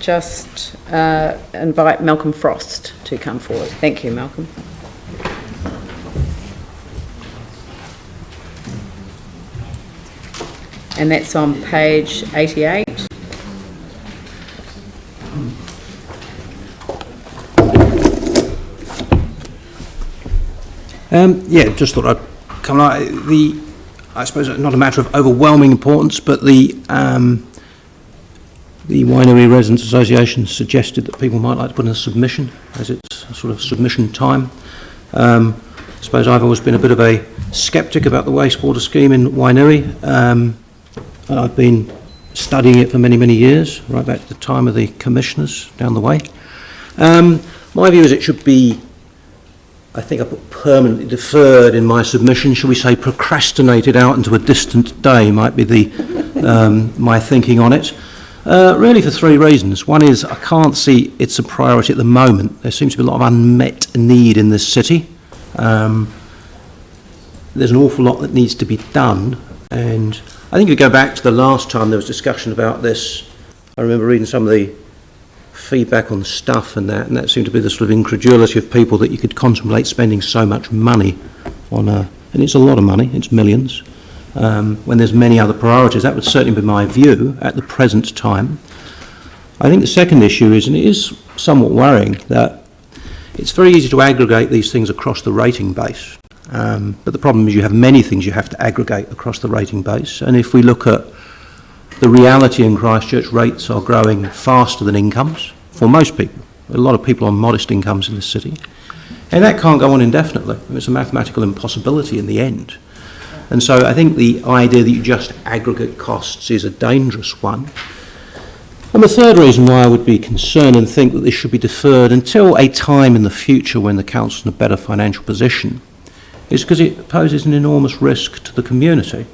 just invite Malcolm Frost to come forward. Thank you, Malcolm. And that's on page 88. Yeah, just thought I'd come out. I suppose it's not a matter of overwhelming importance, but the Winery Residents Association suggested that people might like to put in a submission, as it's a sort of submission time. I suppose I've always been a bit of a sceptic about the wastewater scheme in Winery. I've been studying it for many, many years, right back to the time of the commissioners down the way. My view is it should be, I think I put permanently deferred in my submission, shall we say procrastinated out into a distant day might be the my thinking on it. Really for three reasons. One is I can't see it's a priority at the moment. There seems to be a lot of unmet need in this city. There's an awful lot that needs to be done, and I think if you go back to the last time there was discussion about this, I remember reading some of the feedback on stuff and that seemed to be the sort of incredulity of people that you could contemplate spending so much money on and it's a lot of money, it's millions, when there's many other priorities. That would certainly be my view at the present time. I think the second issue is, and it is somewhat worrying, that it's very easy to aggregate these things across the rating base. But the problem is you have many things you have to aggregate across the rating base, and if we look at the reality in Christchurch, rates are growing faster than incomes for most people. A lot of people on modest incomes in the city, and that can't go on indefinitely. It's a mathematical impossibility in the end. And so I think the idea that you just aggregate costs is a dangerous one. And the third reason why I would be concerned and think that this should be deferred until a time in the future when the council's in a better financial position is because it poses an enormous risk to the community.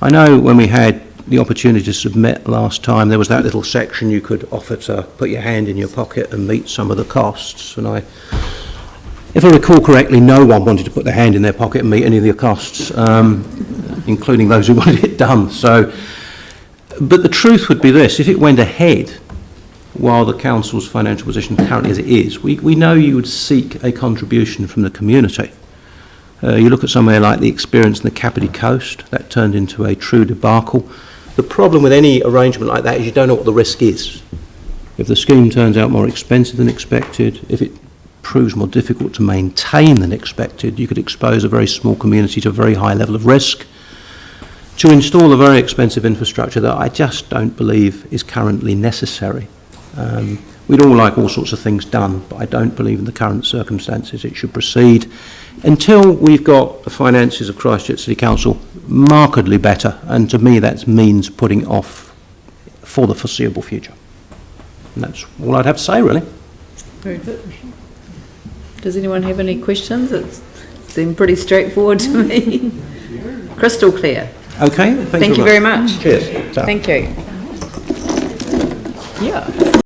I know when we had the opportunity to submit last time, there was that little section you could offer to put your hand in your pocket and meet some of the costs. And if I recall correctly, no one wanted to put their hand in their pocket and meet any of the costs, including those who wanted it done. But the truth would be this: if it went ahead while the council's financial position currently as it is, we know you would seek a contribution from the community. You look at somewhere like the experience in the Kapiti Coast, that turned into a true debacle. The problem with any arrangement like that is you don't know what the risk is. If the scheme turns out more expensive than expected, if it proves more difficult to maintain than expected, you could expose a very small community to a very high level of risk to install a very expensive infrastructure that I just don't believe is currently necessary. We'd all like all sorts of things done, but I don't believe in the current circumstances it should proceed until we've got the finances of Christchurch City Council markedly better, and to me that means putting it off for the foreseeable future. And that's all I'd have to say, really. Very good. Does anyone have any questions? It seemed pretty straightforward to me. Crystal clear. Okay, thank you very much. Cheers. Thank you. Yeah.